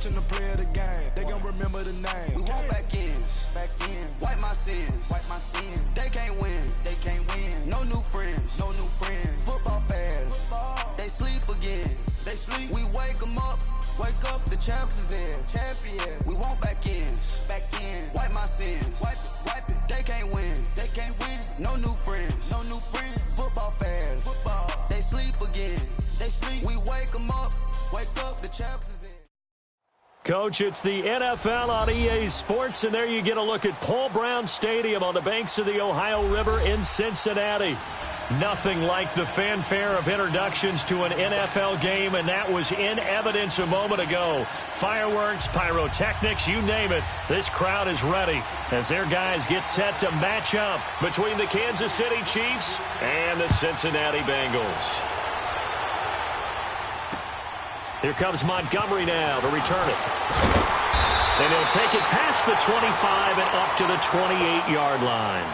watching the play of the game. They gon' remember the name. We want back ends. Wipe my sins. They can't win. No new friends. Football fans. They sleep again. We wake them up. Wake up, the champs is in. Champion. We want back ends. Wipe my sins. Wipe it. They can't win. No new friends. Football fans. They sleep again. We wake them up. Wake up, the champs is in. Coach, it's the NFL on EA Sports, and there you get a look at Paul Brown Stadium on the banks of the Ohio River in Cincinnati. Nothing like the fanfare of introductions to an NFL game, and that was in evidence a moment ago. Fireworks, pyrotechnics, you name it. This crowd is ready as their guys get set to match up between the Kansas City Chiefs and the Cincinnati Bengals. Here comes Montgomery now to return it. And he'll take it past the 25 and up to the 28-yard line.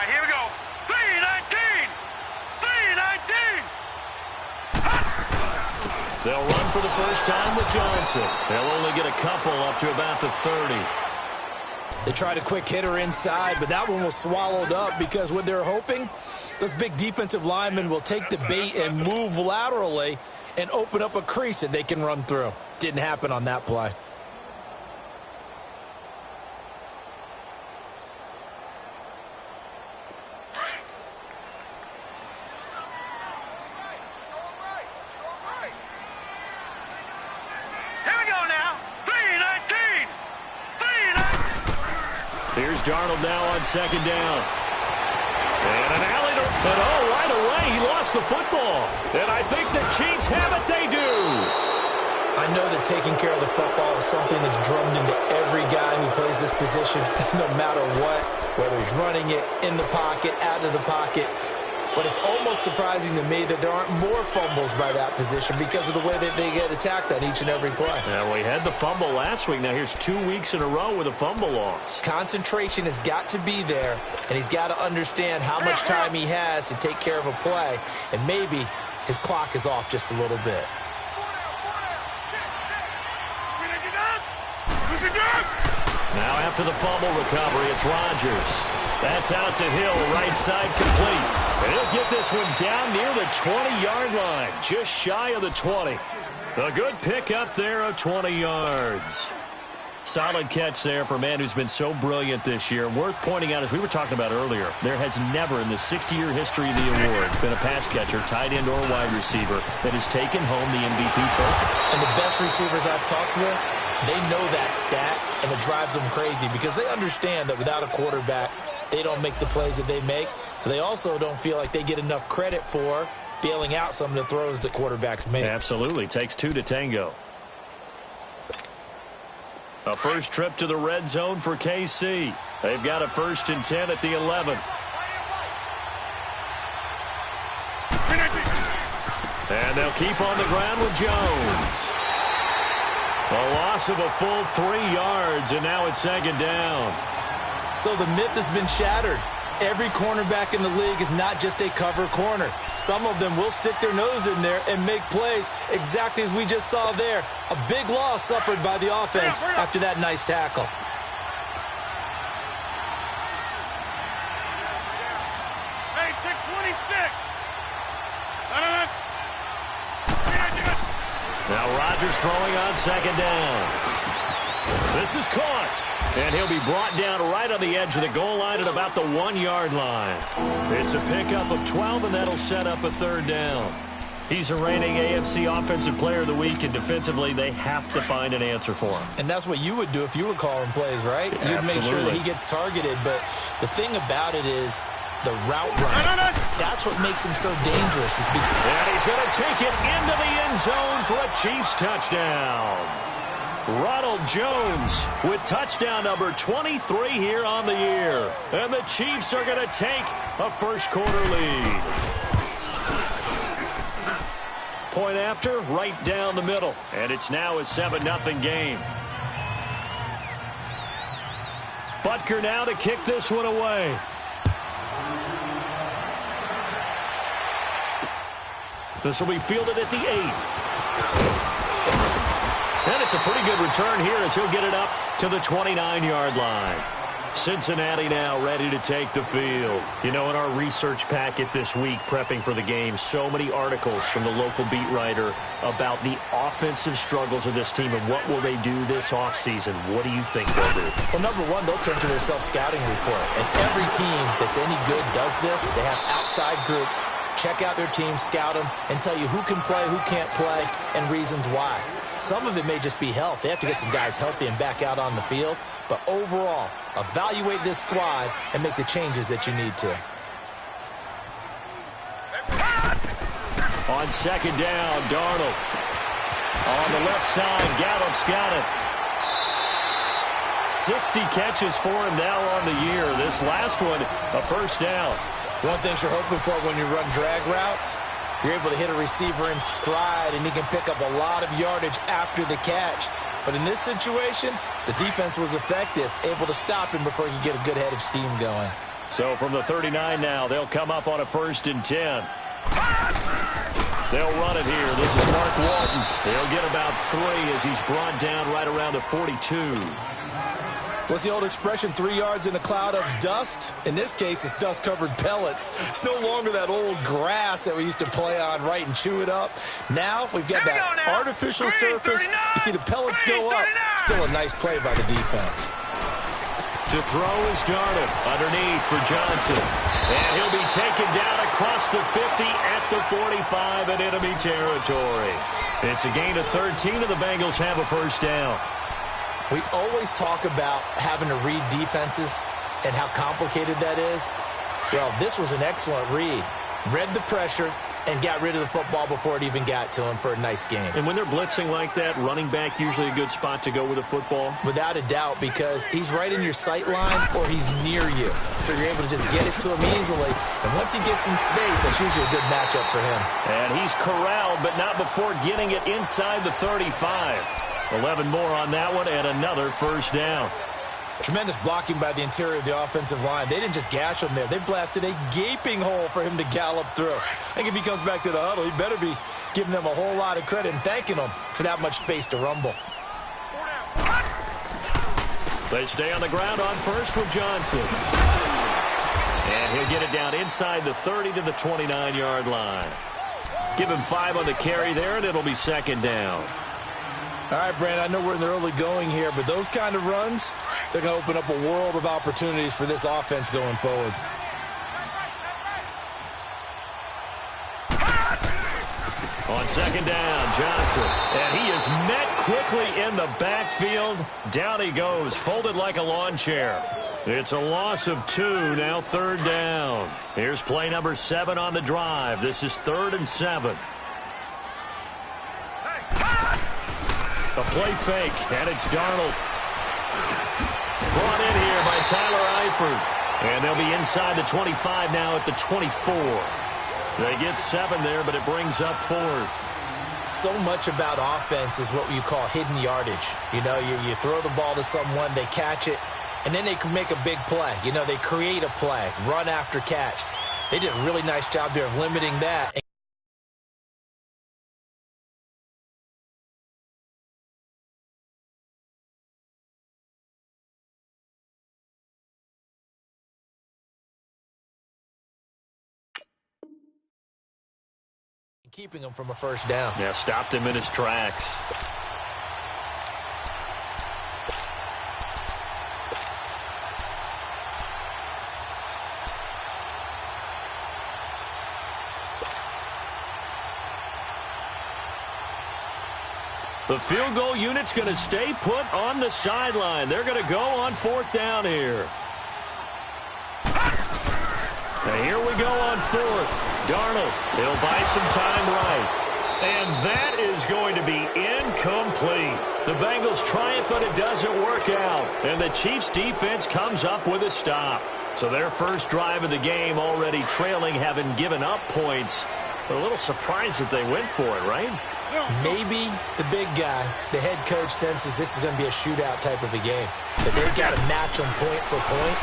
Here we go. 319! 319! They'll run for the first time with Johnson. They'll only get a couple up to about the 30. They tried a quick hitter inside, but that one was swallowed up because what they're hoping, those big defensive linemen will take the bait and move laterally and open up a crease that they can run through. Didn't happen on that play. Here's Darnold now on second down. And an alley to... And oh, right away, he lost the football. And I think the Chiefs have it. They do. I know that taking care of the football is something that's drummed into every guy who plays this position, no matter what, whether he's running it, in the pocket, out of the pocket. But it's almost surprising to me that there aren't more fumbles by that position because of the way that they get attacked on each and every play. Yeah, we had the fumble last week. Now here's 2 weeks in a row with a fumble loss. Concentration has got to be there, and he's got to understand how much time he has to take care of a play, and maybe his clock is off just a little bit. Now after the fumble recovery, it's Rodgers. That's out to Hill, right side complete. And he'll get this one down near the 20-yard line, just shy of the 20. A good pick up there of 20 yards. Solid catch there for a man who's been so brilliant this year. Worth pointing out, as we were talking about earlier, there has never in the 60-year history of the award been a pass catcher, tight end, or wide receiver that has taken home the MVP trophy. And the best receivers I've talked with, they know that stat, and it drives them crazy because they understand that without a quarterback, they don't make the plays that they make. But they also don't feel like they get enough credit for bailing out some of the throws that quarterbacks make. Absolutely. Takes two to tango. A first trip to the red zone for KC. They've got a 1st and 10 at the 11. And they'll keep on the ground with Jones. A loss of a full 3 yards, and now it's 2nd down. So the myth has been shattered. Every cornerback in the league is not just a cover corner. Some of them will stick their nose in there and make plays exactly as we just saw there. A big loss suffered by the offense after that nice tackle. Hey, 626. Now Rodgers throwing on 2nd down. This is caught. And he'll be brought down right on the edge of the goal line at about the 1-yard line. It's a pickup of 12, and that'll set up a 3rd down. He's a reigning AFC Offensive Player of the Week, and defensively, they have to find an answer for him. And that's what you would do if you were calling plays, right? You'd make sure that he gets targeted. But the thing about it is the route running. That's what makes him so dangerous. And he's going to take it into the end zone for a Chiefs touchdown. Ronald Jones with touchdown number 23 here on the year. And the Chiefs are going to take a first-quarter lead. Point after, right down the middle. And it's now a 7-0 game. Butker now to kick this one away. This will be fielded at the 8. And it's a pretty good return here as he'll get it up to the 29-yard line. Cincinnati now ready to take the field. You know, in our research packet this week, prepping for the game, so many articles from the local beat writer about the offensive struggles of this team and what will they do this offseason. What do you think they'll do? Well, number one, they'll turn to their self-scouting report. And every team that's any good does this. They have outside groups. Check out their team, scout them, and tell you who can play, who can't play, and reasons why. Some of it may just be health. They have to get some guys healthy and back out on the field. But overall, evaluate this squad and make the changes that you need to. On second down, Darnold. On the left side, Gallup's got it. 60 catches for him now on the year. This last one, a first down. One thing you're hoping for when you run drag routes, you're able to hit a receiver in stride, and he can pick up a lot of yardage after the catch. But in this situation, the defense was effective, able to stop him before he could get a good head of steam going. So from the 39 now, they'll come up on a 1st and 10. They'll run it here. This is Mark Walton. They'll get about 3 as he's brought down right around the 42. What's the old expression, 3 yards in a cloud of dust? In this case, it's dust-covered pellets. It's no longer that old grass that we used to play on, right, and chew it up. Now we've got that artificial surface. You see the pellets go up. Still a nice play by the defense. To throw is Darnold underneath for Johnson. And he'll be taken down across the 50 at the 45 in enemy territory. It's a gain of 13, and the Bengals have a first down. We always talk about having to read defenses and how complicated that is. Well, this was an excellent read. Read the pressure and got rid of the football before it even got to him for a nice game. And when they're blitzing like that, running back usually a good spot to go with the football? Without a doubt, because he's right in your sight line or he's near you. So you're able to just get it to him easily. And once he gets in space, that's usually a good matchup for him. And he's corralled, but not before getting it inside the 35. 11 more on that one, and another first down. Tremendous blocking by the interior of the offensive line. They didn't just gash him there. They blasted a gaping hole for him to gallop through. I think if he comes back to the huddle, he better be giving them a whole lot of credit and thanking them for that much space to rumble. They stay on the ground on first with Johnson. And he'll get it down inside the 30 to the 29-yard line. Give him 5 on the carry there, and it'll be second down. All right, Brandon, I know we're in the early going here, but those kind of runs, they're going to open up a world of opportunities for this offense going forward. On second down, Johnson. And he is met quickly in the backfield. Down he goes, folded like a lawn chair. It's a loss of 2, now third down. Here's play number 7 on the drive. This is 3rd and 7. A play fake, and it's Darnold. Brought in here by Tyler Eifert. And they'll be inside the 25 now at the 24. They get 7 there, but it brings up 4th. So much about offense is what you call hidden yardage. You know, you throw the ball to someone, they catch it, and then they can make a big play. You know, they create a play, run after catch. They did a really nice job there of limiting that. Keeping him from a first down. Yeah, stopped him in his tracks. The field goal unit's going to stay put on the sideline. They're going to go on 4th down here. And here we go on 4th. Darnold, he'll buy some time right. And that is going to be incomplete. The Bengals try it, but it doesn't work out. And the Chiefs defense comes up with a stop. So their first drive of the game already trailing, having given up points. But a little surprised that they went for it, right? Maybe the big guy, the head coach, senses this is going to be a shootout type of a game. That they've got to match them point for point,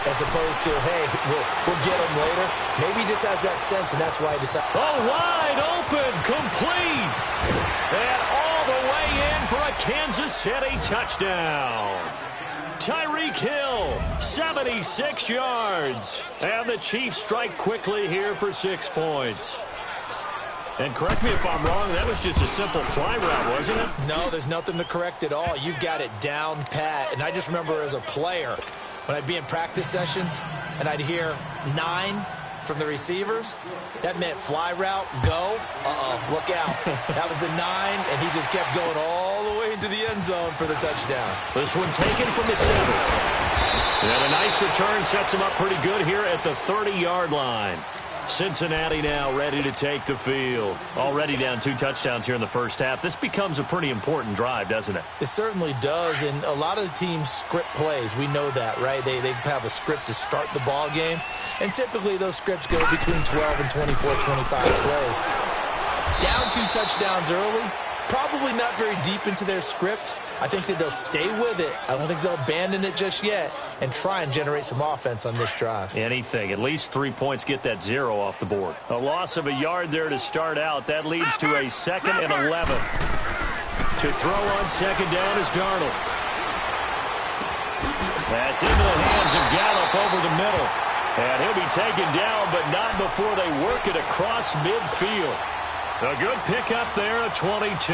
as opposed to, hey, we'll get them later. Maybe he just has that sense, and that's why he decided. Oh, wide open, complete. And all the way in for a Kansas City touchdown. Tyreek Hill, 76 yards. And the Chiefs strike quickly here for 6 points. And correct me if I'm wrong, that was just a simple fly route, wasn't it? No, there's nothing to correct at all. You've got it down pat. And I just remember as a player, when I'd be in practice sessions and I'd hear 9 from the receivers, that meant fly route, go. Look out. That was the 9, and he just kept going all the way into the end zone for the touchdown. This one taken from the 7. And a nice return sets him up pretty good here at the 30-yard line. Cincinnati now ready to take the field. Already down 2 touchdowns here in the first half. This becomes a pretty important drive, doesn't it? It certainly does, and a lot of the teams script plays. We know that, right? They have a script to start the ball game, and typically those scripts go between 12 and 24, 25 plays. Down 2 touchdowns early, probably not very deep into their script. I think that they'll stay with it. I don't think they'll abandon it just yet and try and generate some offense on this drive. Anything. At least 3 points get that 0 off the board. A loss of a yard there to start out. That leads to a 2nd and 11. To throw on second down is Darnold. That's into the hands of Gallup over the middle. And he'll be taken down, but not before they work it across midfield. A good pickup there at 22.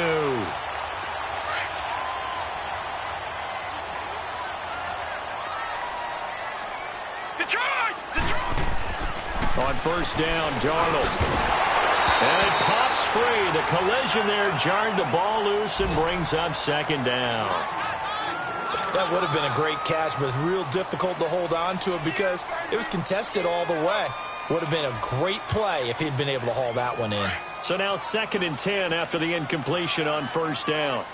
On first down, Darnold. And it pops free. The collision there jarred the ball loose and brings up second down. That would have been a great catch, but it's real difficult to hold on to it because it was contested all the way. Would have been a great play if he'd been able to haul that one in. So now 2nd and 10 after the incompletion on first down.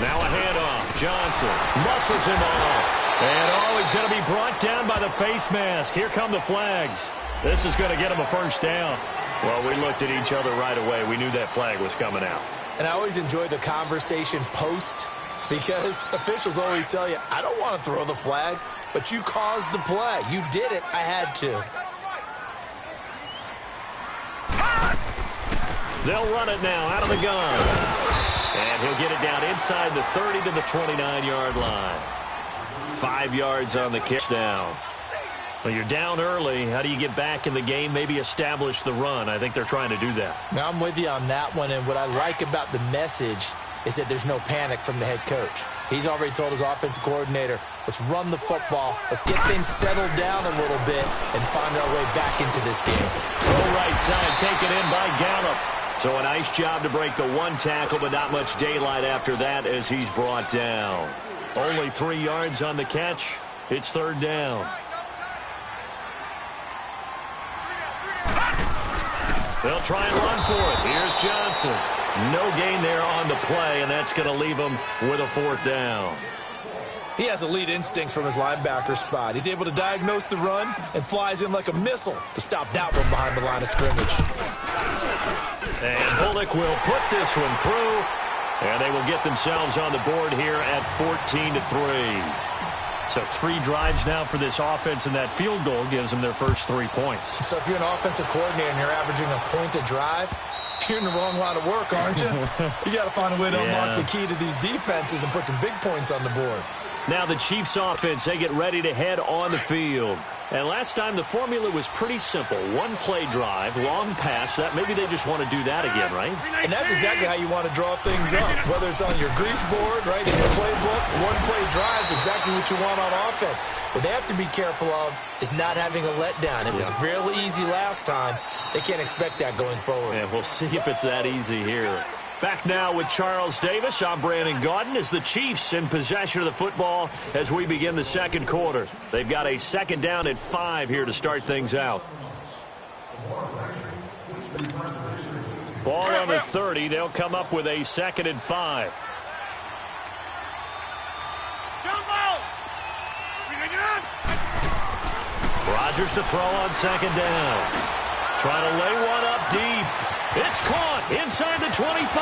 Now a handoff. Johnson muscles him off. And he's going to be brought down by the face mask. Here come the flags. This is going to get him a first down. Well, we looked at each other right away. We knew that flag was coming out. And I always enjoy the conversation post because officials always tell you, I don't want to throw the flag, but you caused the play. You did it. I had to. They'll run it now out of the gun. And he'll get it down inside the 30 to the 29-yard line. 5 yards on the kick down. Well, you're down early. How do you get back in the game? Maybe establish the run. I think they're trying to do that. Now, I'm with you on that one. And what I like about the message is that there's no panic from the head coach. He's already told his offensive coordinator, let's run the football. Let's get things settled down a little bit and find our way back into this game. Full right side taken in by Gallup. So a nice job to break the 1 tackle, but not much daylight after that as he's brought down. Only 3 yards on the catch. It's 3rd down. They'll try and run for it. Here's Johnson. No gain there on the play, and that's going to leave him with a 4th down. He has elite instincts from his linebacker spot. He's able to diagnose the run and flies in like a missile to stop that one behind the line of scrimmage. And Bullock will put this one through, and they will get themselves on the board here at 14-3. So 3 drives now for this offense, and that field goal gives them their first 3 points. So if you're an offensive coordinator and you're averaging a point a drive, you're in the wrong line of work, aren't you? You got to find a way to unlock the key to these defenses and put some big points on the board. Now the Chiefs offense, they get ready to head on the field. And last time the formula was pretty simple. 1 play drive, long pass. That maybe they just want to do that again, right? And that's exactly how you want to draw things up. Whether it's on your grease board, right, in your playbook, 1 play drive is exactly what you want on offense. What they have to be careful of is not having a letdown. It was really easy last time. They can't expect that going forward. Yeah, we'll see if it's that easy here. Back now with Charles Davis. I'm Brandon Gaudin as the Chiefs in possession of the football as we begin the second quarter. They've got a second down at 5 here to start things out. Ball on the 30. They'll come up with a second and 5. Rodgers to throw on second down. Trying to lay one up deep. It's caught inside the 25.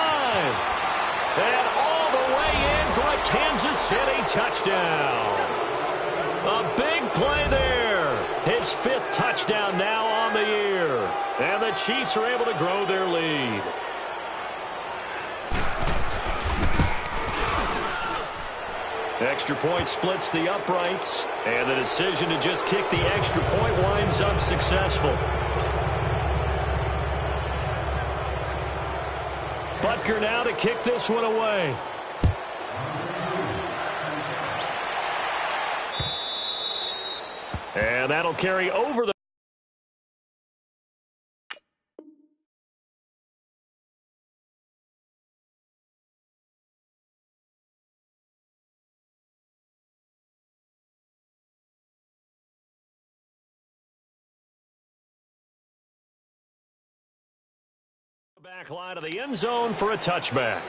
And all the way in for a Kansas City touchdown. A big play there. His 5th touchdown now on the year. And the Chiefs are able to grow their lead. Extra point splits the uprights. And the decision to just kick the extra point winds up successful. Butker now to kick this one away. And that'll carry over the back line of the end zone for a touchback.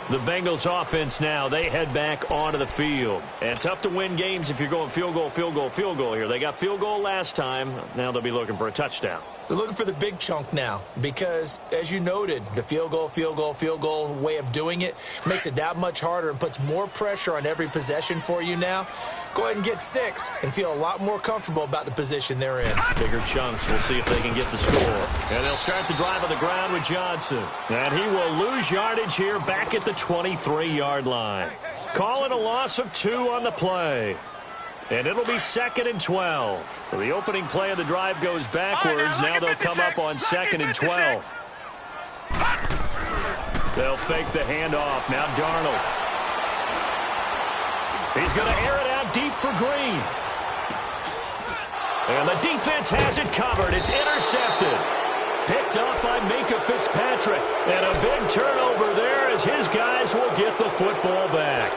The Bengals offense now, they head back onto the field. And tough to win games if you're going field goal, field goal, field goal here. They got field goal last time. Now they'll be looking for a touchdown. They're looking for the big chunk now because, as you noted, the field goal way of doing it makes it that much harder and puts more pressure on every possession for you now. Go ahead and get 6 and feel a lot more comfortable about the position they're in. Bigger chunks. We'll see if they can get the score. And they'll start the drive on the ground with Johnson. And he will lose yardage here back at the 23-yard line. Call it a loss of 2 on the play. And it'll be 2nd and 12. So the opening play of the drive goes backwards. Now they'll come up on 2nd and 12. They'll fake the handoff. Now Darnold. He's going to air it out deep for Green. And the defense has it covered. It's intercepted. Picked up by Minka Fitzpatrick. And a big turnover there as his guys will get the football back.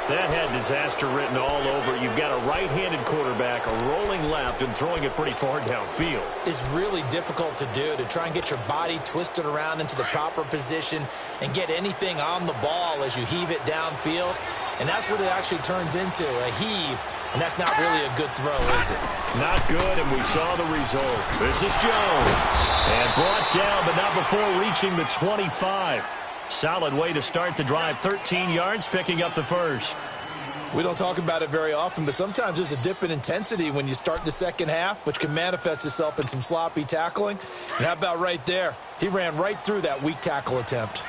That had disaster written all over. You've got a right-handed quarterback, a rolling left, and throwing it pretty far downfield. It's really difficult to do, to try and get your body twisted around into the proper position and get anything on the ball as you heave it downfield. And that's what it actually turns into, a heave. And that's not really a good throw, is it? Not good, and we saw the result. This is Jones. And brought down, but not before reaching the 25. Solid way to start the drive. 13 yards, picking up the first. We don't talk about it very often, but sometimes there's a dip in intensity when you start the second half, which can manifest itself in some sloppy tackling. And how about right there? He ran right through that weak tackle attempt.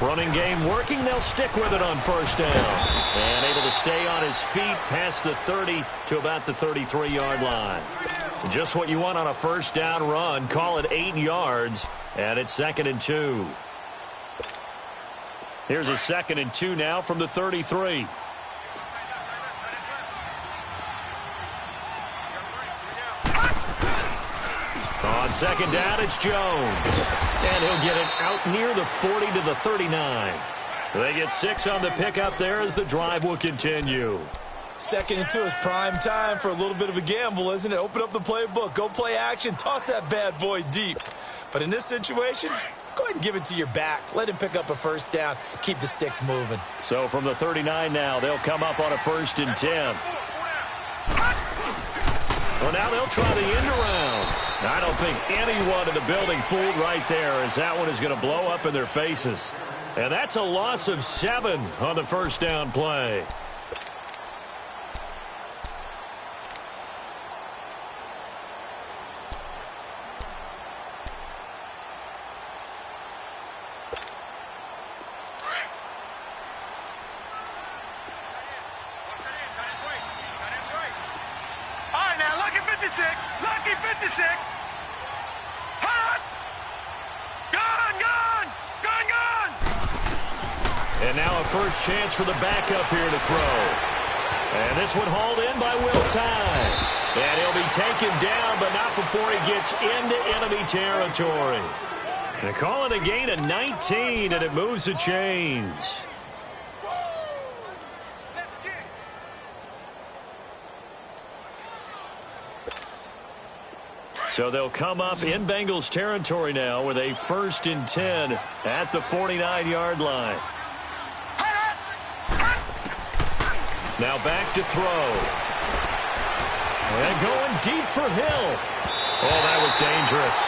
Running game working. They'll stick with it on first down. And able to stay on his feet past the 30 to about the 33-yard line. Just what you want on a first down run. Call it 8 yards. And it's 2nd and 2. Here's a 2nd and 2 now from the 33. On second down, it's Jones. And he'll get it out near the 40 to the 39. They get 6 on the pickup there as the drive will continue. 2nd and 2 is prime time for a little bit of a gamble, isn't it? Open up the playbook, go play action, toss that bad boy deep. But in this situation, go ahead and give it to your back. Let him pick up a first down. Keep the sticks moving. So from the 39 now, they'll come up on a 1st and 10. Well, now they'll try the end around. I don't think anyone in the building fooled right there, as that one is going to blow up in their faces. And that's a loss of 7 on the first down play. Lucky 56. Hot. Gone. And now a first chance for the backup here to throw. And this one hauled in by Will Tye. And he'll be taken down, but not before he gets into enemy territory. They call it a gain of 19, and it moves the chains. So they'll come up in Bengals territory now with a 1st and 10 at the 49-yard line. Now back to throw. And going deep for Hill. Oh, that was dangerous.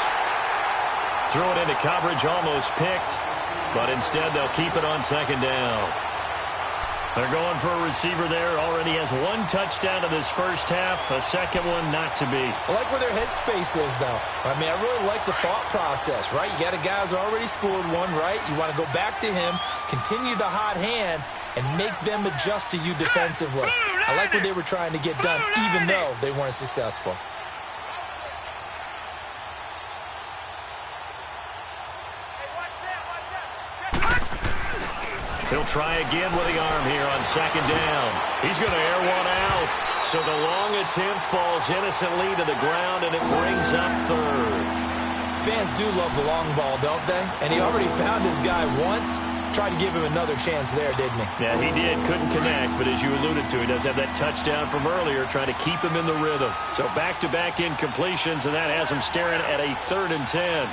Threw it into coverage, almost picked. But instead, they'll keep it on 2nd down. They're going for a receiver there. Already has 1 touchdown in this first half. A second one not to be. I like where their headspace is, though. I mean, I really like the thought process, right? You got a guy who's already scored one, right? You want to go back to him, continue the hot hand, and make them adjust to you defensively. I like what they were trying to get done, even though they weren't successful. He'll try again with the arm here on 2nd down. He's going to air one out. So the long attempt falls innocently to the ground, and it brings up 3rd. Fans do love the long ball, don't they? And he already found his guy once. Tried to give him another chance there, didn't he? Yeah, he did. Couldn't connect, but as you alluded to, he does have that touchdown from earlier, trying to keep him in the rhythm. So back-to-back incompletions, and that has him staring at a 3rd and 10.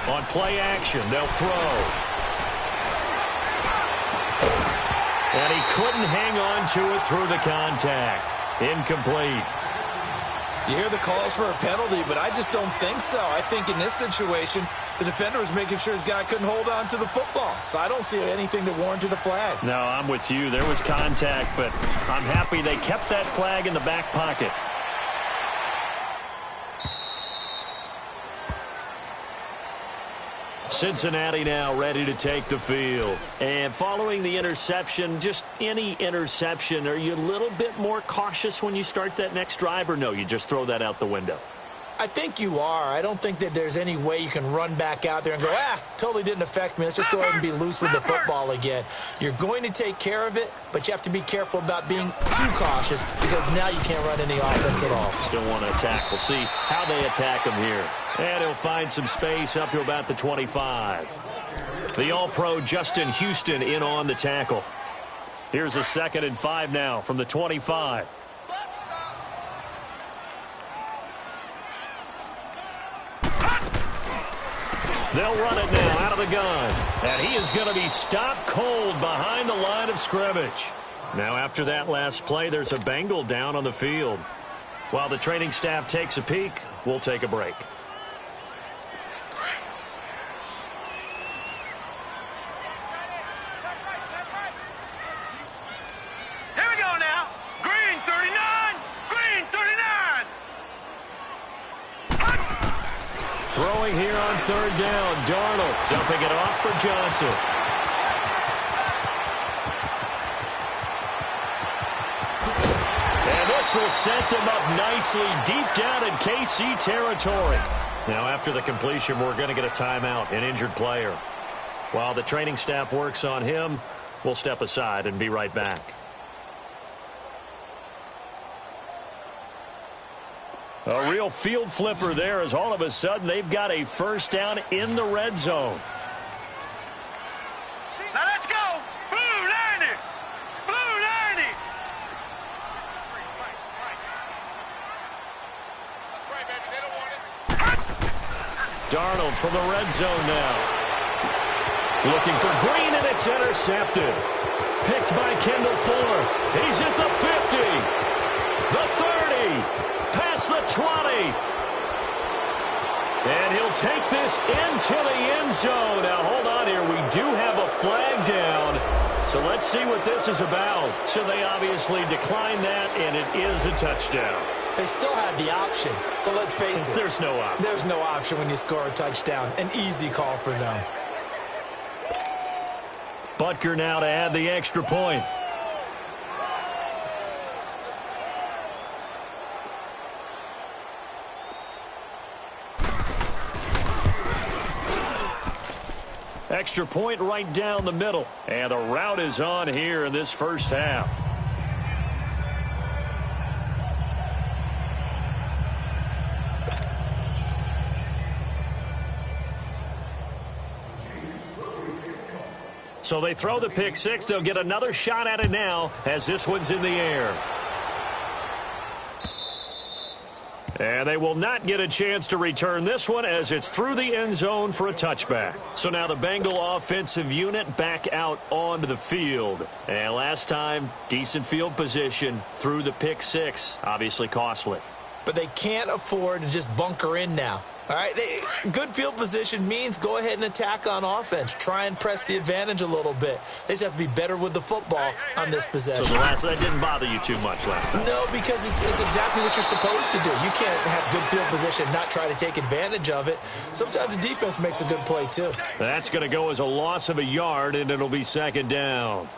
On play action, they'll throw. And he couldn't hang on to it through the contact. Incomplete. You hear the calls for a penalty, but I just don't think so. I think in this situation, the defender was making sure his guy couldn't hold on to the football. So I don't see anything that warranted a flag. No, I'm with you. There was contact, but I'm happy they kept that flag in the back pocket. Cincinnati now ready to take the field. And following the interception, just any interception, are you a little bit more cautious when you start that next drive, or no, you just throw that out the window? I think you are. I don't think that there's any way you can run back out there and go, totally didn't affect me. Let's just go ahead and be loose with the football again. You're going to take care of it, but you have to be careful about being too cautious because now you can't run any offense at all. Still want to attack. We'll see how they attack him here. And he'll find some space up to about the 25. The All-Pro Justin Houston in on the tackle. Here's a 2nd and 5 now from the 25. They'll run it now out of the gun. And he is going to be stopped cold behind the line of scrimmage. Now after that last play, there's a Bengal down on the field. While the training staff takes a peek, we'll take a break. Here we go now. Green 39. Green 39. Throwing here on 3rd down. Darnold dumping it off for Johnson. And this will set them up nicely deep down in KC territory. Now after the completion, we're going to get a timeout, an injured player. While the training staff works on him, we'll step aside and be right back. A real field flipper there as all of a sudden they've got a 1st down in the red zone. Now let's go. Blue 90. Blue 90. That's right, baby. They don't want it. Darnold from the red zone now. Looking for Green, and it's intercepted. Picked by Kendall Fuller. He's at the 50. The 30. Past the 20. And he'll take this into the end zone. Now, hold on here. We do have a flag down. So let's see what this is about. So they obviously declined that, and it is a touchdown. They still had the option, but let's face it. There's no option. There's no option when you score a touchdown. An easy call for them. Butker now to add the extra point. Extra point right down the middle. And the rout is on here in this first half. So they throw the pick six. They'll get another shot at it now as this one's in the air. And they will not get a chance to return this one as it's through the end zone for a touchback. So now the Bengal offensive unit back out onto the field. And last time, decent field position through the pick six. Obviously costly. But they can't afford to just bunker in now. All right, good field position means go ahead and attack on offense. Try and press the advantage a little bit. They just have to be better with the football on this possession. So that didn't bother you too much last time? No, because it's exactly what you're supposed to do. You can't have good field position and not try to take advantage of it. Sometimes the defense makes a good play, too. That's going to go as a loss of a yard, and it'll be second down.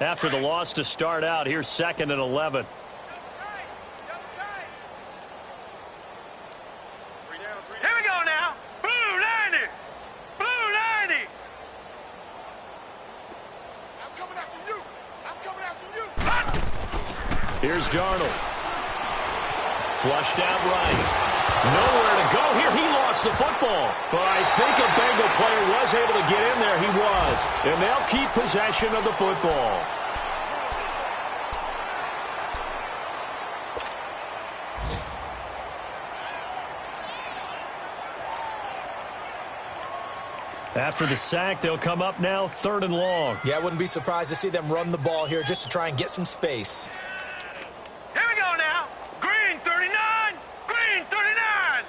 After the loss to start out, here's 2nd and 11. Here we go now. Blue 90. Blue 90. I'm coming after you. I'm coming after you. Here's Darnold. Flushed out right. Nowhere to go here. He lost the football. But I think a Bengal player was able to get in there. He was. And they'll keep possession of the football. After the sack, they'll come up now 3rd and long. Yeah, I wouldn't be surprised to see them run the ball here just to try and get some space. Here we go now. Green 39. Green 39.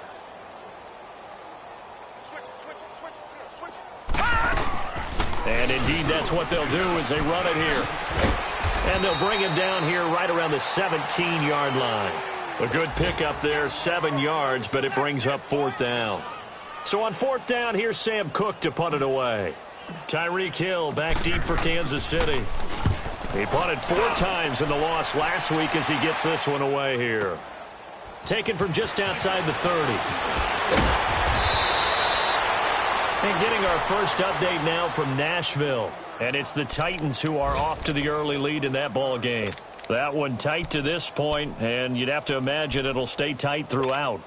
Switch it. And indeed, that's what they'll do as they run it here. And they'll bring him down here right around the 17-yard line. A good pickup there, 7 yards, but it brings up 4th down. So on 4th down, here's Sam Cook to punt it away. Tyreek Hill back deep for Kansas City. He punted 4 times in the loss last week as he gets this one away here. Taken from just outside the 30. And getting our first update now from Nashville. And it's the Titans who are off to the early lead in that ball game. That one tight to this point, and you'd have to imagine it'll stay tight throughout.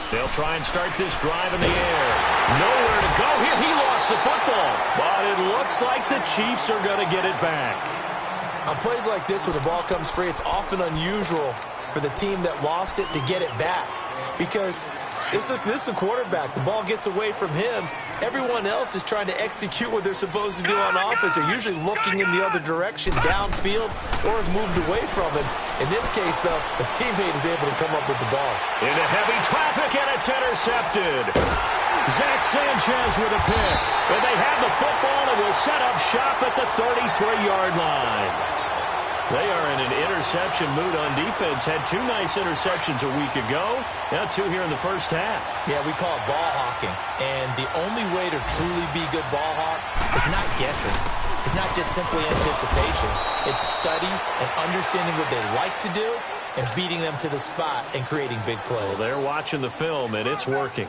They'll try and start this drive in the air. Nowhere to go here. He lost the football. But it looks like the Chiefs are going to get it back. On plays like this, when the ball comes free, it's often unusual for the team that lost it to get it back. Because this is the quarterback. The ball gets away from him. Everyone else is trying to execute what they're supposed to do on offense. They're usually looking in the other direction, downfield, or have moved away from it. In this case, though, the teammate is able to come up with the ball. Into heavy traffic, and it's intercepted. Zach Sanchez with a pick. And they have the football and will set up shop at the 33-yard line. They are in an interception mood on defense. Had 2 nice interceptions a week ago. Now 2 here in the first half. Yeah, we call it ball hawking. And the only way to truly be good ball hawks is not guessing. It's not just simply anticipation. It's study and understanding what they like to do and beating them to the spot and creating big plays. Well, they're watching the film, and it's working.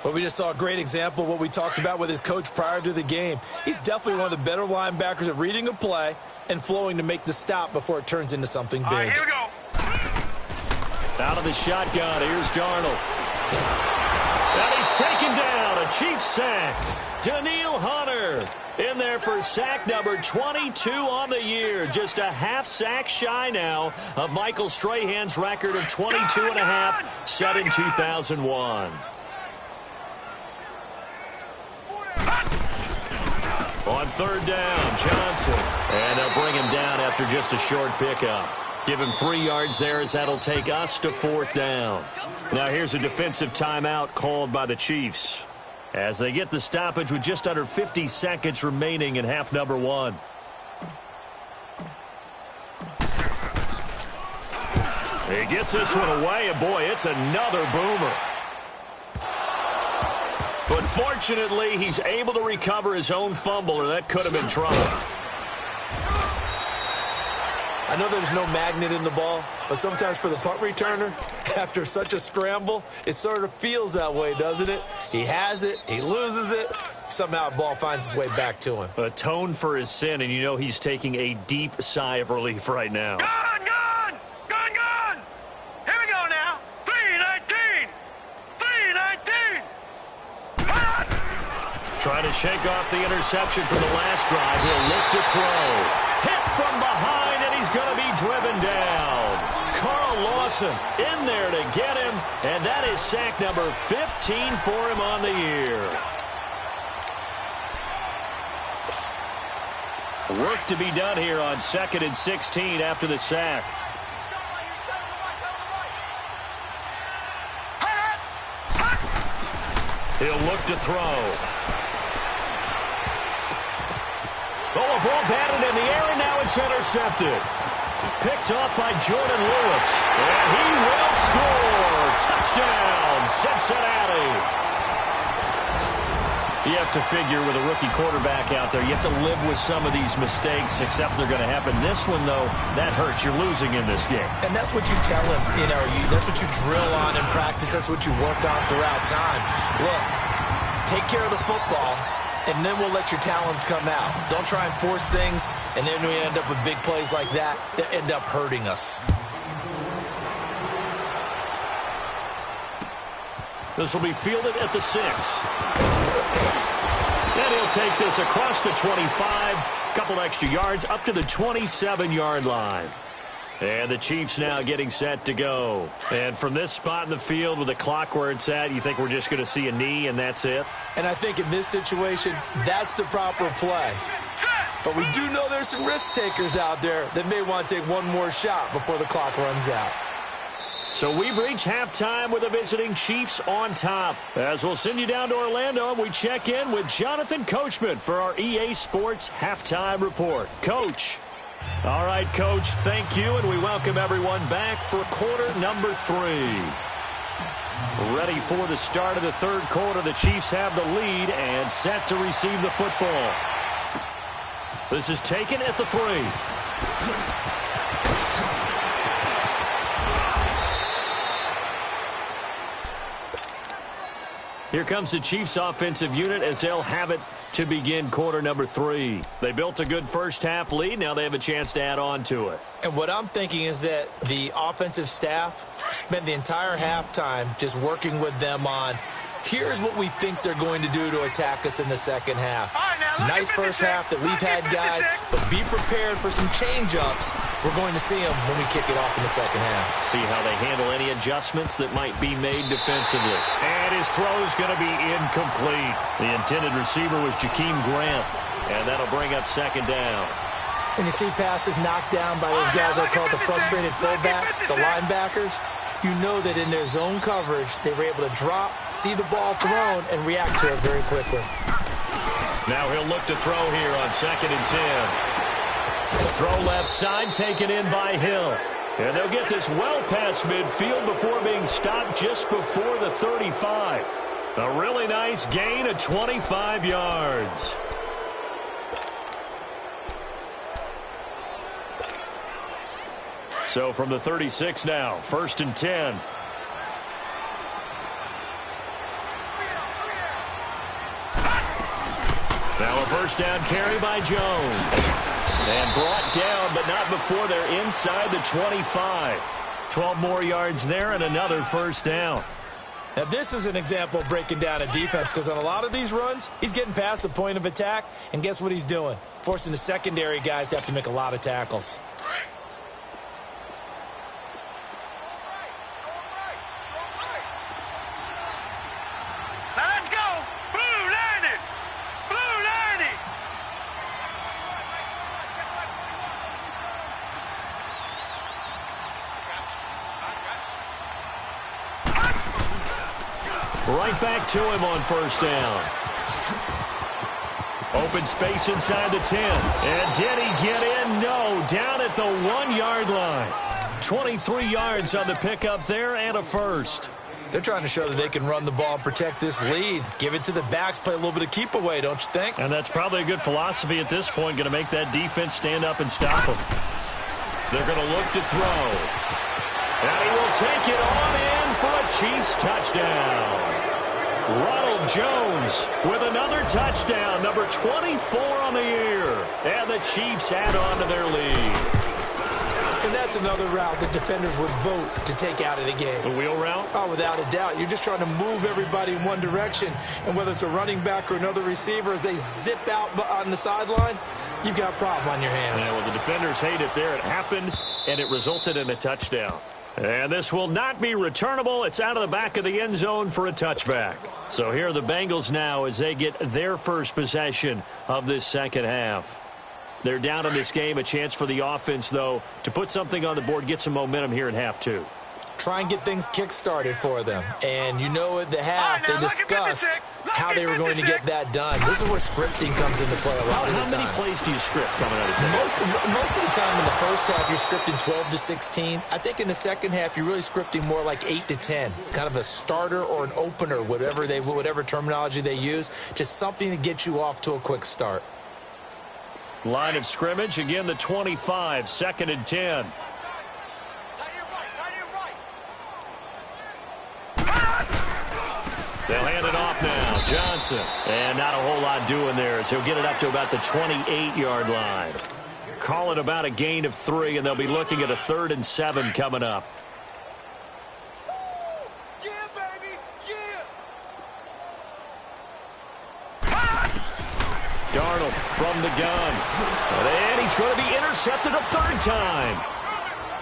Well, we just saw a great example of what we talked about with his coach prior to the game. He's definitely one of the better linebackers at reading a play and flowing to make the stop before it turns into something big. All right, here we go. Out of the shotgun, here's Darnold. And he's taken down. A Chiefs sack. Daniil Hunter in there for sack number 22 on the year. Just a half sack shy now of Michael Strahan's record of 22.5 set in 2001. On 3rd down, Johnson. And they'll bring him down after just a short pickup. Give him 3 yards there as that'll take us to 4th down. Now here's a defensive timeout called by the Chiefs as they get the stoppage with just under 50 seconds remaining in half number 1. He gets this one away, and boy, it's another boomer. But fortunately, he's able to recover his own fumble, or that could have been trouble. I know there's no magnet in the ball, but sometimes for the punt returner, after such a scramble, it sort of feels that way, doesn't it? He has it, he loses it, somehow the ball finds its way back to him. Atone for his sin, and you know he's taking a deep sigh of relief right now. Gone! Here we go now. 319! 319! Trying to shake off the interception from the last drive. He'll look to throw. Hit from behind, and he's going to be driven down. Carl Lawson in there to get him, and that is sack number 15 for him on the year. Work to be done here on 2nd and 16 after the sack. He'll look to throw. Oh, a ball batted in the air, and now it's intercepted. Picked off by Jordan Lewis. And he will score. Touchdown, Cincinnati. You have to figure with a rookie quarterback out there, you have to live with some of these mistakes, except they're going to happen. This one, though, that hurts. You're losing in this game. And that's what you tell him. You know, that's what you drill on in practice. That's what you work on throughout time. Look, take care of the football, and then we'll let your talents come out. Don't try and force things, and then we end up with big plays like that end up hurting us. This will be fielded at the 6. And he'll take this across the 25. Couple extra yards up to the 27-yard line. And the Chiefs now getting set to go. And from this spot in the field with the clock where it's at, you think we're just going to see a knee and that's it? And I think in this situation, that's the proper play. But we do know there's some risk takers out there that may want to take one more shot before the clock runs out. So we've reached halftime with the visiting Chiefs on top. As we'll send you down to Orlando, and we check in with Jonathan Coachman for our EA Sports Halftime Report. Coach. All right, Coach, thank you, and we welcome everyone back for quarter number 3. Ready for the start of the third quarter. The Chiefs have the lead and set to receive the football. This is taken at the 3. Here comes the Chiefs offensive unit as they'll have it to begin quarter number 3. They built a good first half lead. Now they have a chance to add on to it. And what I'm thinking is that the offensive staff spent the entire halftime just working with them on, here's what we think they're going to do to attack us in the second half. Nice first half that we've had, guys, but be prepared for some change-ups. We're going to see them when we kick it off in the second half. See how they handle any adjustments that might be made defensively. And his throw is going to be incomplete. The intended receiver was Jakeem Grant, and that'll bring up second down. When you see passes knocked down by those guys I call the frustrated fullbacks, the linebackers, you know that in their zone coverage, they were able to drop, see the ball thrown, and react to it very quickly. Now he'll look to throw here on 2nd and 10. Throw left side, taken in by Hill. And they'll get this well past midfield before being stopped just before the 35. A really nice gain of 25 yards. So from the 36 now, 1st and 10. Now a first down carry by Jones. And brought down, but not before they're inside the 25. 12 more yards there and another first down. Now this is an example of breaking down a defense, because on a lot of these runs, he's getting past the point of attack, and guess what he's doing? Forcing the secondary guys to have to make a lot of tackles. Right back to him on first down. Open space inside the 10. And did he get in? No. Down at the 1-yard line. 23 yards on the pickup there and a first. They're trying to show that they can run the ball and protect this lead. Give it to the backs, play a little bit of keep away, don't you think? And that's probably a good philosophy at this point, going to make that defense stand up and stop them. They're going to look to throw. And he will take it on in for a Chiefs touchdown. Ronald Jones with another touchdown, number 24 on the year. And the Chiefs add on to their lead. And that's another route that defenders would vote to take out of the game. The wheel route? Oh, without a doubt. You're just trying to move everybody in one direction. And whether it's a running back or another receiver, as they zip out on the sideline, you've got a problem on your hands. Yeah, well, the defenders hate it there. It happened, and it resulted in a touchdown. And this will not be returnable. It's out of the back of the end zone for a touchback. So here are the Bengals now as they get their first possession of this second half. They're down in this game. A chance for the offense, though, to put something on the board, get some momentum here in half two. Try and get things kick-started for them. And you know at the half, they discussed how they were going to get that done. This is where scripting comes into play a lot of the time. How many plays do you script coming out of second? Most of the time in the first half, you're scripting 12 to 16. I think in the second half, you're really scripting more like 8 to 10. Kind of a starter or an opener, whatever terminology they use. Just something to get you off to a quick start. Line of scrimmage, again the 25, 2nd and 10. They'll hand it off now. Johnson. And not a whole lot doing there as he'll get it up to about the 28-yard line. Call it about a gain of 3, and they'll be looking at a 3rd and 7 coming up. Darnold from the gun. And he's going to be intercepted a 3rd time.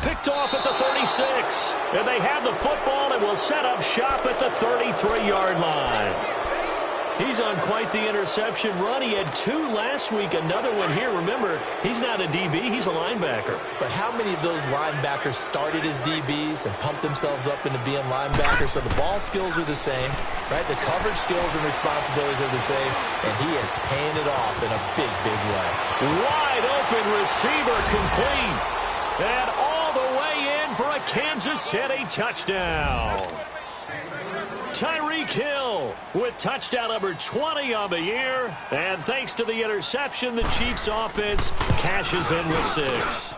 Picked off at the 36. And they have the football and will set up shop at the 33-yard line. He's on quite the interception run. He had 2 last week, another one here. Remember, he's not a DB, he's a linebacker. But how many of those linebackers started as DBs and pumped themselves up into being linebackers? So the ball skills are the same, right? The coverage skills and responsibilities are the same, and he is paying it off in a big, big way. Wide open receiver complete. And all the way in for a Kansas City touchdown. Tyreek Hill with touchdown number 20 on the year. And thanks to the interception, the Chiefs offense cashes in with 6.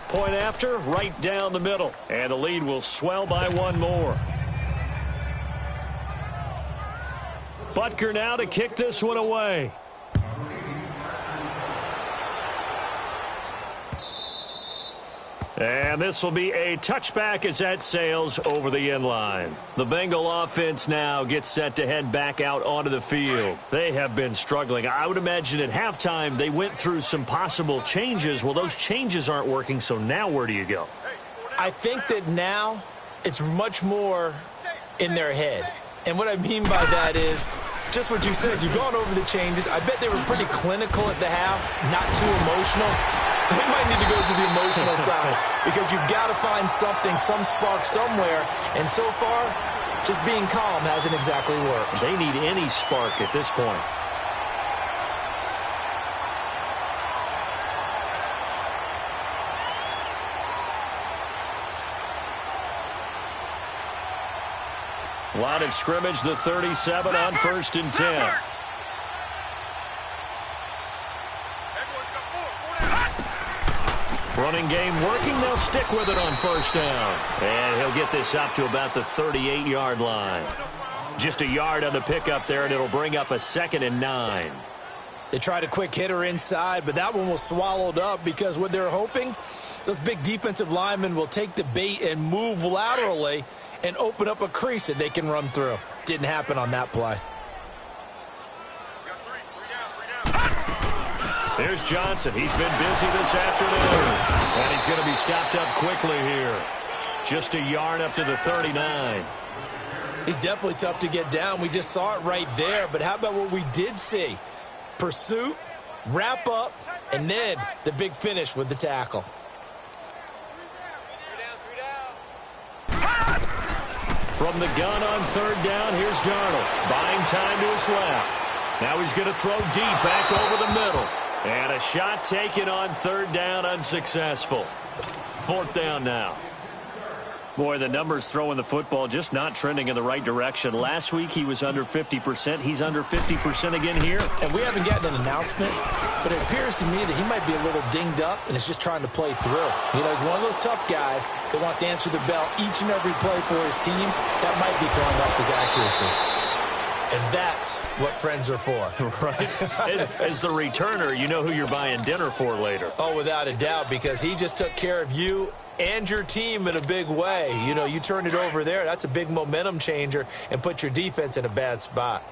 Point after, right down the middle. And the lead will swell by 1 more. Butker now to kick this one away. And this will be a touchback as that sails over the end line. The Bengal offense now gets set to head back out onto the field. They have been struggling. I would imagine at halftime they went through some possible changes. Well, those changes aren't working, so now where do you go? I think that now it's much more in their head. And what I mean by that is just what you said. You've gone over the changes. I bet they were pretty clinical at the half, not too emotional. They might need to go to the emotional side because you've got to find something, some spark somewhere. And so far, just being calm hasn't exactly worked. They need any spark at this point. Line of scrimmage, the 37 on 1st and 10. Running game working. They'll stick with it on 1st down. And he'll get this up to about the 38-yard line. Just a yard on the pickup there, and it'll bring up a 2nd and 9. They tried a quick hitter inside, but that one was swallowed up because what they're hoping, those big defensive linemen will take the bait and move laterally and open up a crease that they can run through. Didn't happen on that play. Here's Johnson. He's been busy this afternoon. And he's going to be stopped up quickly here. Just a yard up to the 39. He's definitely tough to get down. We just saw it right there. But how about what we did see? Pursuit, wrap up, and then the big finish with the tackle. From the gun on 3rd down, here's Darnold. Buying time to his left. Now he's going to throw deep back over the middle. And a shot taken on 3rd down, unsuccessful. 4th down now. Boy, the numbers throwing the football just not trending in the right direction. Last week he was under 50%. He's under 50% again here. And we haven't gotten an announcement, but it appears to me that he might be a little dinged up and is just trying to play through. You know, he's one of those tough guys that wants to answer the bell each and every play for his team. That might be throwing off his accuracy. And that's what friends are for. Right. As the returner, you know who you're buying dinner for later. Oh, without a doubt, because he just took care of you and your team in a big way. You know, you turned it over there. That's a big momentum changer and put your defense in a bad spot.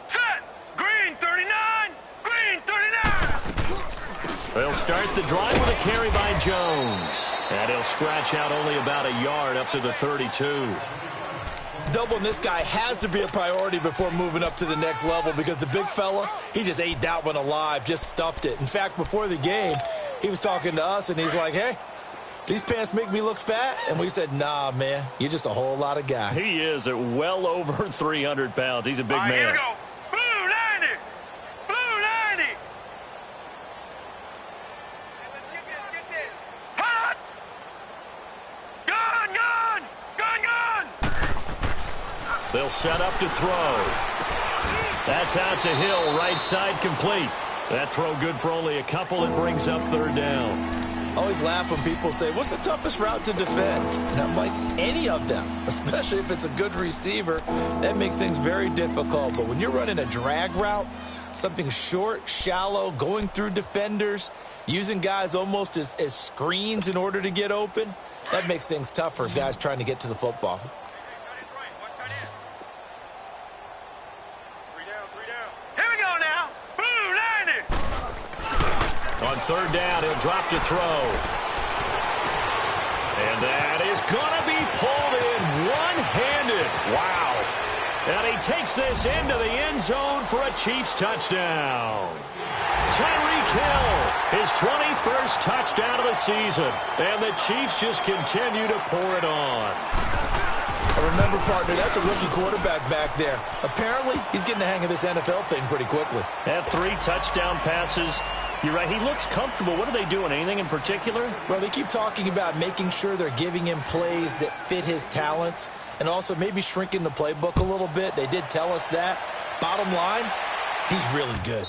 Set! Green 39! Green 39! They'll start the drive with a carry by Jones. And he'll scratch out only about a yard up to the 32. Doubling this guy has to be a priority before moving up to the next level because the big fella, he just ate that one alive, just stuffed it. In fact, before the game, he was talking to us, and he's like, hey, these pants make me look fat? And we said, nah, man, you're just a whole lot of guy. He is at well over 300 pounds. He's a big man. Here we go. Blue 90! Blue 90! Let's get this. Hot! Gun, gun! Gun, gun! They'll set up to throw. That's out to Hill, right side complete. That throw good for only a couple. It brings up 3rd down. I always laugh when people say, what's the toughest route to defend? And I'm like, any of them, especially if it's a good receiver. That makes things very difficult. But when you're running a drag route, something short, shallow, going through defenders, using guys almost as screens in order to get open, that makes things tough for guys trying to get to the football. On 3rd down, he'll drop to throw. And that is going to be pulled in one-handed. Wow. And he takes this into the end zone for a Chiefs touchdown. Tyreek Hill, his 21st touchdown of the season. And the Chiefs just continue to pour it on. Remember, partner, that's a rookie quarterback back there. Apparently, he's getting the hang of this NFL thing pretty quickly. Had 3 touchdown passes. You're right. He looks comfortable. What are they doing? Anything in particular? Well, they keep talking about making sure they're giving him plays that fit his talents and also maybe shrinking the playbook a little bit. They did tell us that. Bottom line, he's really good.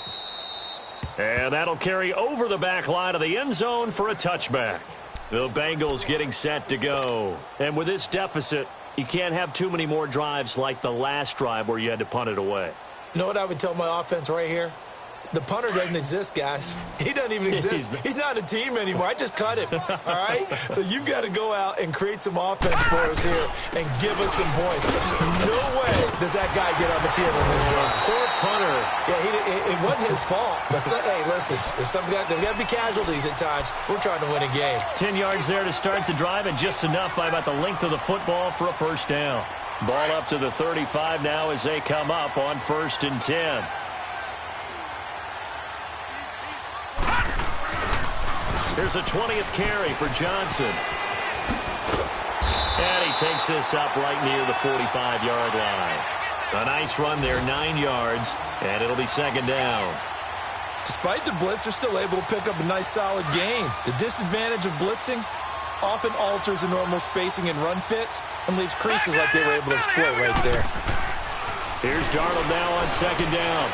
And that'll carry over the back line of the end zone for a touchback. The Bengals getting set to go. And with this deficit, you can't have too many more drives like the last drive where you had to punt it away. You know what I would tell my offense right here? The punter doesn't exist, guys. He doesn't even exist. He's not a team anymore. I just cut him, all right? So you've got to go out and create some offense for us here and give us some points. No way does that guy get on the field in this drive. Poor punter. Yeah, it wasn't his fault. But, hey, listen, there's got to be casualties at times. We're trying to win a game. 10 yards there to start the drive, and just enough by about the length of the football for a 1st down. Ball up to the 35 now as they come up on 1st and 10. Here's a 20th carry for Johnson. And he takes this up right near the 45-yard line. A nice run there, 9 yards, and it'll be 2nd down. Despite the blitz, they're still able to pick up a nice, solid gain. The disadvantage of blitzing often alters the normal spacing and run fits and leaves creases like they were able to exploit right there. Here's Darnold now on 2nd down.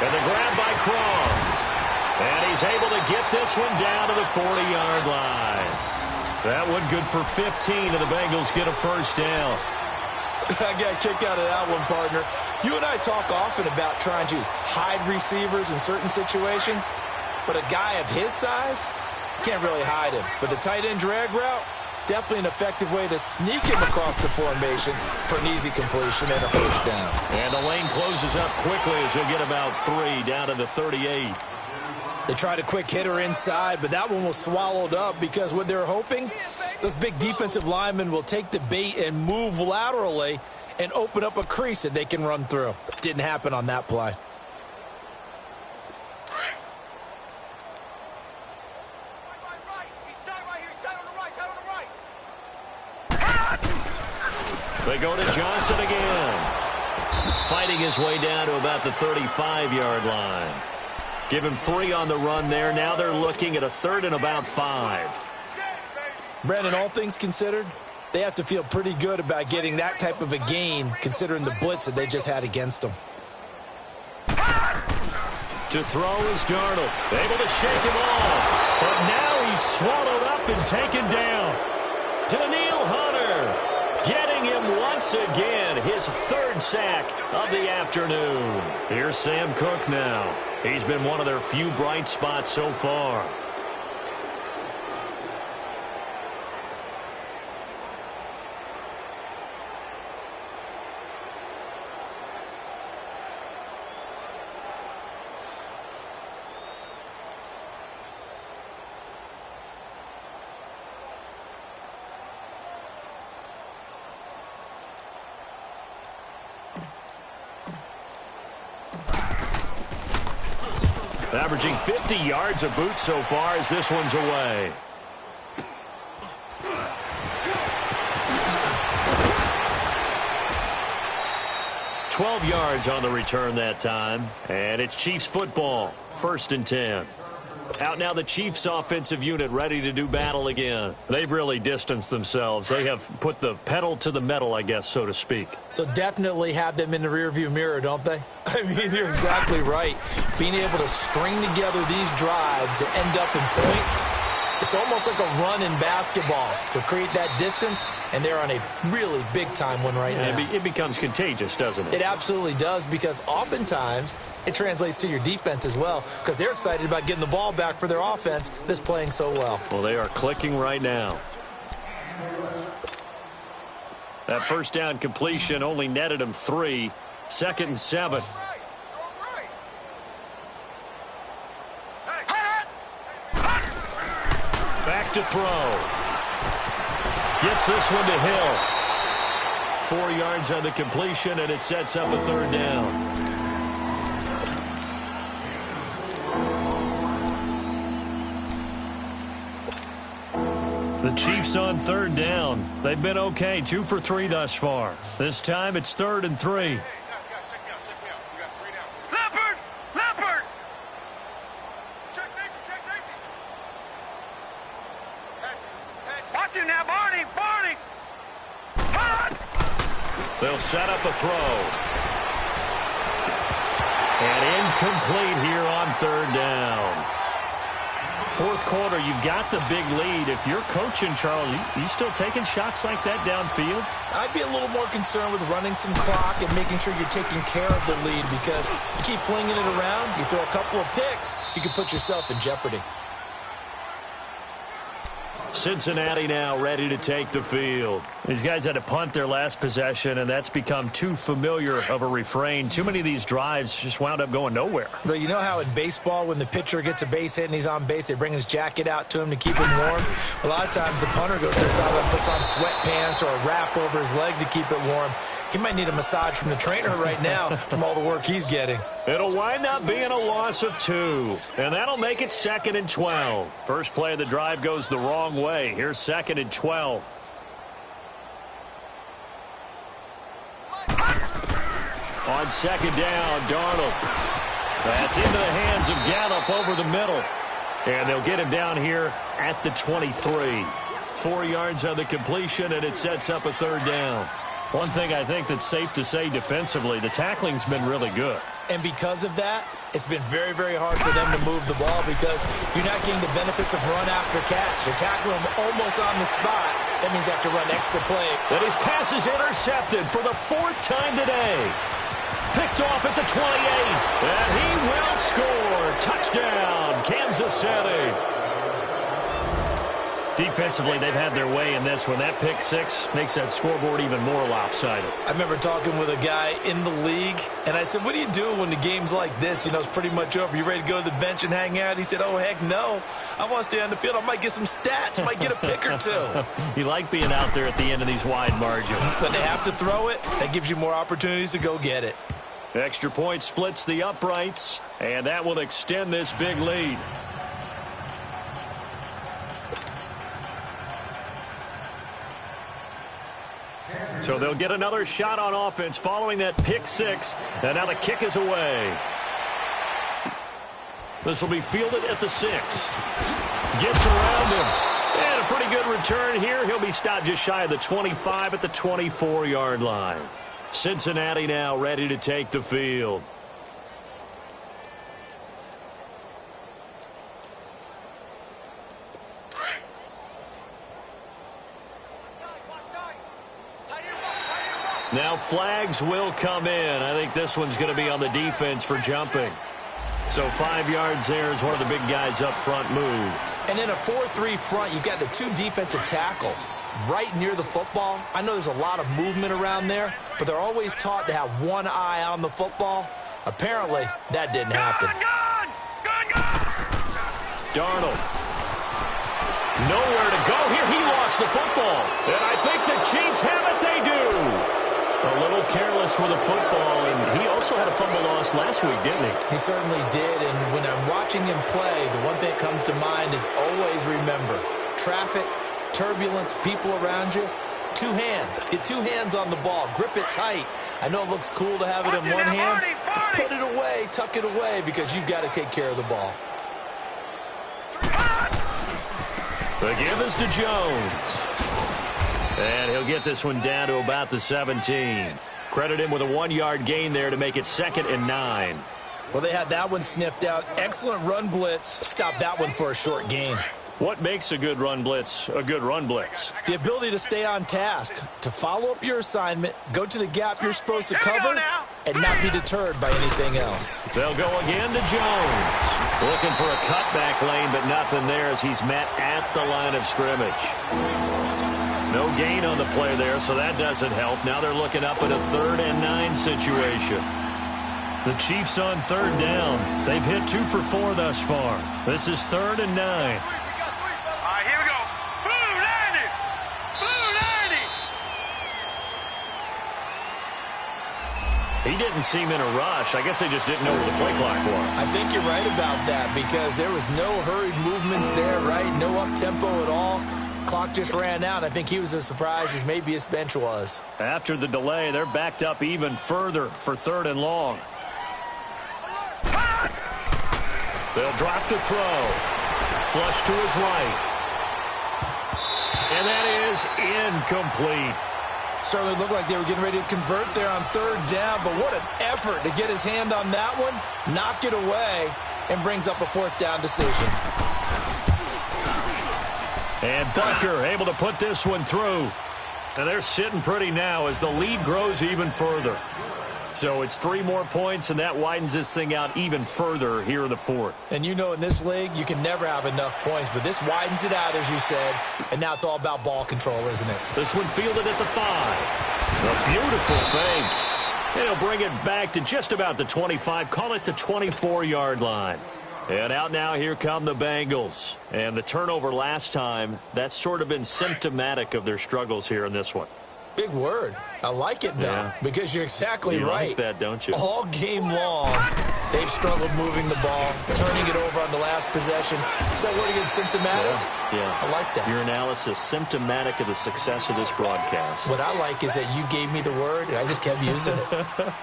And the grab by Croft. And he's able to get this one down to the 40-yard line. That one good for 15, and the Bengals get a 1st down. I got a kick out of that one, partner. You and I talk often about trying to hide receivers in certain situations, but a guy of his size can't really hide him. But the tight end drag route, definitely an effective way to sneak him across the formation for an easy completion and a 1st down. And the lane closes up quickly as he'll get about 3 down to the 38. They tried a quick hitter inside, but that one was swallowed up because what they're hoping, those big defensive linemen will take the bait and move laterally and open up a crease that they can run through. Didn't happen on that play. They go to Johnson again. Fighting his way down to about the 35-yard line. Give him 3 on the run there. Now they're looking at a 3rd and about 5. Brandon, all things considered, they have to feel pretty good about getting that type of a gain, considering the blitz that they just had against them. To throw is Darnold. Able to shake him off. But now he's swallowed up and taken down. Daniil Hunter getting him once again. His 3rd sack of the afternoon. Here's Sam Cook now. He's been one of their few bright spots so far. Averaging 50 yards a boot so far as this one's away. $12 yards on the return that time. And it's Chiefs football. 1st and 10. Out now the Chiefs offensive unit ready to do battle again. They've really distanced themselves. They have put the pedal to the metal, I guess, so to speak. So definitely have them in the rearview mirror, don't they? I mean, you're exactly right. Being able to string together these drives that end up in points, it's almost like a run in basketball to create that distance, and they're on a really big-time one right now. It becomes contagious, doesn't it? It absolutely does, because oftentimes it translates to your defense as well, because they're excited about getting the ball back for their offense that's playing so well. Well, they are clicking right now. That 1st down completion only netted him 3. 2nd and 7. Back to throw. Gets this one to Hill. 4 yards on the completion, and it sets up a 3rd down. The Chiefs on 3rd down. They've been okay, 2 for 3 thus far. This time it's 3rd and 3. Leopard! Check safety! Watch him now, Barney! Hot! They'll set up a throw. And incomplete here on 3rd down. 4th quarter, you've got the big lead. If you're coaching, Charles, you still taking shots like that downfield? I'd be a little more concerned with running some clock and making sure you're taking care of the lead, because you keep flinging it around, you throw a couple of picks, you can put yourself in jeopardy. Cincinnati now ready to take the field. These guys had to punt their last possession, and that's become too familiar of a refrain. Too many of these drives just wound up going nowhere. But you know how in baseball, when the pitcher gets a base hit and he's on base, they bring his jacket out to him to keep him warm? A lot of times the punter goes to the sideline, puts on sweatpants or a wrap over his leg to keep it warm. He might need a massage from the trainer right now from all the work he's getting. It'll wind up being a loss of 2, and that'll make it 2nd and 12. First play of the drive goes the wrong way. Here's 2nd and 12. On 2nd down, Darnold. That's into the hands of Gallup over the middle. And they'll get him down here at the 23. 4 yards on the completion, and it sets up a 3rd down. One thing I think that's safe to say defensively, the tackling's been really good. And because of that, it's been very, very hard for them to move the ball, because you're not getting the benefits of run after catch. They tackle him almost on the spot. That means they have to run extra play. And his pass is intercepted for the 4th time today. Picked off at the 28. And he will score. Touchdown, Kansas City. Defensively, they've had their way in this one. That pick 6 makes that scoreboard even more lopsided. I remember talking with a guy in the league, and I said, what do you do when the game's like this? You know, it's pretty much over. You ready to go to the bench and hang out? He said, oh, heck no. I want to stay on the field. I might get some stats. I might get a pick or 2. You like being out there at the end of these wide margins. But they have to throw it. That gives you more opportunities to go get it. Extra point splits the uprights, and that will extend this big lead. So they'll get another shot on offense following that pick 6, and now the kick is away. This will be fielded at the 6. Gets around him. And a pretty good return here. He'll be stopped just shy of the 25 at the 24-yard line. Cincinnati now ready to take the field. Now flags will come in. I think this one's going to be on the defense for jumping. So 5 yards there as one of the big guys up front moved. And in a 4-3 front, you've got the 2 defensive tackles right near the football. I know there's a lot of movement around there, but they're always taught to have one eye on the football. Apparently, that didn't happen. Darnold. Nowhere to go here. He lost the football. And I think the Chiefs have it. They do. A little careless with the football, and he also had a fumble loss last week, didn't he? He certainly did, and when I'm watching him play, the one thing that comes to mind is always remember, traffic, turbulence, people around you, 2 hands. Get 2 hands on the ball. Grip it tight. I know it looks cool to have it in one hand, but put it away, tuck it away, because you've got to take care of the ball. The give is to Jones. And he'll get this one down to about the 17. Credit him with a 1-yard gain there to make it 2nd and 9. Well, they had that one sniffed out. Excellent run blitz. Stop that one for a short gain. What makes a good run blitz a good run blitz? The ability to stay on task, to follow up your assignment, go to the gap you're supposed to cover, and not be deterred by anything else. They'll go again to Jones. Looking for a cutback lane, but nothing there as he's met at the line of scrimmage. No gain on the play there, so that doesn't help. Now they're looking up at a 3rd and 9 situation. The Chiefs on 3rd down. They've hit 2 for 4 thus far. This is 3rd and 9. All right, here we go. Blue 90! Blue 90! He didn't seem in a rush. I guess they just didn't know where the play clock was. I think you're right about that because there was no hurried movements there, right? No up-tempo at all. Clock just ran out. I think he was as surprised as maybe his bench was. After the delay, they're backed up even further for 3rd and long. They'll drop the throw. Flush to his right. And that is incomplete. Certainly looked like they were getting ready to convert there on 3rd down, but what an effort to get his hand on that one, knock it away, and brings up a 4th down decision. And Bucker able to put this one through. And they're sitting pretty now as the lead grows even further. So it's 3 more points, and that widens this thing out even further here in the 4th. And you know in this league, you can never have enough points, but this widens it out, as you said, and now it's all about ball control, isn't it? This one fielded at the 5. A beautiful fake. And he'll bring it back to just about the 25, call it the 24-yard line. And out now, here come the Bengals. And the turnover last time, that's sort of been symptomatic of their struggles here in this one. Big word. I like it, though, because you're exactly right. You like that, don't you? All game long, they've struggled moving the ball, turning it over on the last possession. Is that word again, symptomatic? Yeah. I like that. Your analysis, symptomatic of the success of this broadcast. What I like is that you gave me the word, and I just kept using it.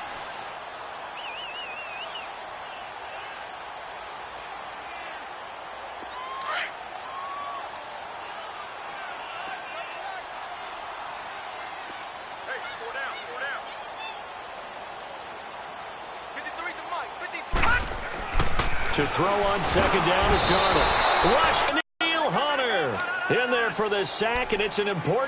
To throw on 2nd down is Darnold. Rush Neil Hunter in there for the sack, and it's an important